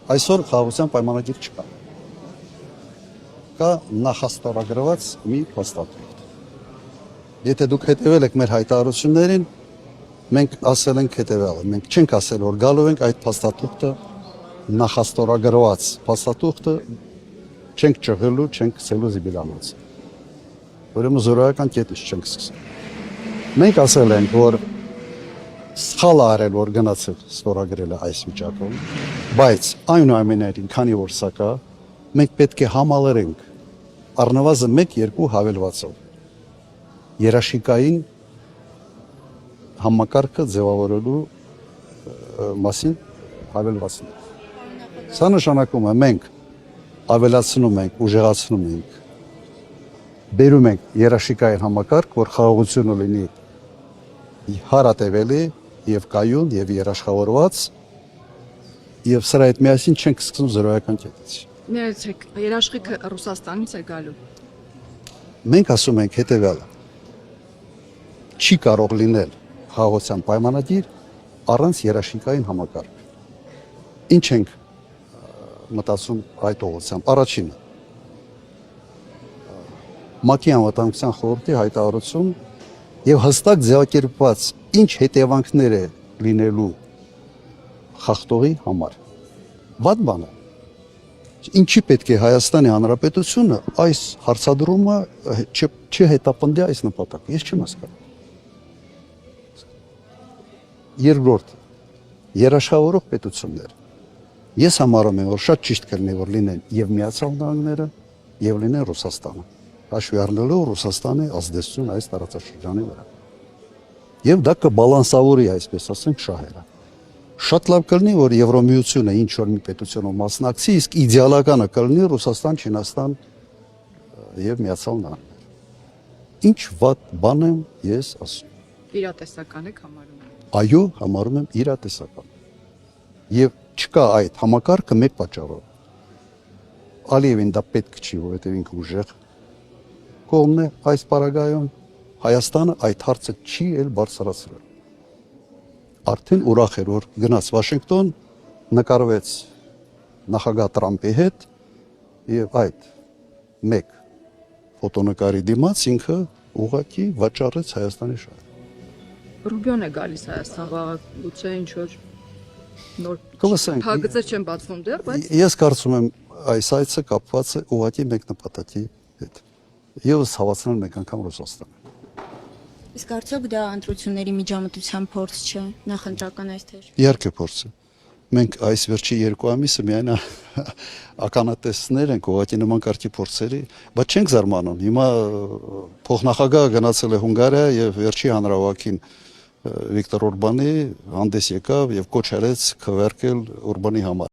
Այսօր խաղաղության պայմանագիր չկա։ Կա նախաստորագրված մի փաստաթուղթ։ Եթե դուք հետևել եք մեր հայտարարություններին, մենք ասել ենք հետևյալը, մենք չենք ասել, որ գալու ենք այդ փաստաթուղթը նախաստորագրված փաստաթուղթը չենք ճղելու, չենք գցելու զիբիլանոց։ Ուրեմն զորայական կետից չենք սկսել։ Մենք ասել ենք, որ սխալ արել, որ գնացել ստորագրելը այս վիճակում, բայց այնուամենայնիվ, քանի որ սա կա, մենք պետք է համալրենք առնվազն 1-2 հավելվածով երաշիկային համակարգը ձևավորելու մասին հավելվածներ։ Սա նշանակում է մենք ավելացնում ենք, ուժեղացնում ենք, բերում ենք երաշիկային համակարգ, որ խաղաղությունը լինի հարատևելի եւ կայուն եւ երաշխավորված եւ սրա հետ միասին չենք սկսում զրոյական կետից։ Ներեցեք, երաշխիքը Ռուսաստանից է գալու։ Մենք ասում ենք հետեւյալը. չի կարող լինել խաղաղության պայմանագիր առանց երաշխիքային համակարգ։ Ինչ ենք մտածում այդ ուղղությամբ։ Առաջինը ՄԱԿ-ի անվտանգության խորհրդի հայտարարություն եւ հստակ ձևակերպված ինչ հետևանքներ է լինելու խախտողի համար։ Վատ բան է։ Ինչի պետք է Հայաստանի Հանրապետությունը այս հարցադրումը չհետապնդի այս նպատակը։ Ես չեմ հասկանում։ Երկրորդ, երաշխավորող պետություններ։ Ես համարում եմ, որ շատ ճիշտ կլինի, որ լինեն եւ Միացյալ Նահանգները, եւ լինեն Ռուսաստանը։ Հաշվի առնելով Ռուսաստանի ազդեցություն այս տարածաշրջանի վրա։ Եվ դա կբալանսավորի, այսպես ասենք, շահերը։ Շատ լավ կլինի, որ Եվրոմիությունը ինչ որ մի պետությունով մասնակցի, իսկ իդեալականը կլինի Ռուսաստան, Չինաստան եւ Միացյալ Նահանգներ։ Ինչ վատ բան եմ ես ասում։ Իրատեսական եք համարում։ Այո, համարում եմ իրատեսական։ Եվ չկա այդ համակարգը մեկ պատճառով։ Ալիևին դա պետք չի, որովհետեւ ինքը ուժեղ կողմն է այս պարագայում, Հայաստանը այդ հարցը չի էլ բարձրացրել։ Արդեն ուրախ էր, որ գնաց Վաշինգտոն, նկարվեց նախագահ Տրամփի հետ եւ այդ մեկ ֆոտոնկարի դիմաց ինքը ուղղակի վաճառեց Հայաստանի շահը։ Ռուբիոն է գալիս Հայաստան վաղը, գուցե ինչ որ նոր փակագծեր չեն բացվում դեռ, բայց ես կարծում եմ այս այցը կապված է ուղղակի մեկ նպատակի հետ։ Եվս հավացնել մեկ անգամ Ռուսաստանը։ Իսկ արդյոք դա ընտրությունների միջամտության փորձ չէ, նախընտրական այստեղ։ Իհարկե փորձ է։ Մենք այս վերջի 2 ամիսը միայն ականատեսներ ենք ուղղակի նման կարգի փորձերի, բայց չենք զարմանում։ Հիմա փոխնախագահը գնացել է Հունգարիա եւ վերջի հանրահավաքին Վիկտոր Օրբանի հանդես եկավ եւ կոչ արեց քվերկել Օրբանի համար։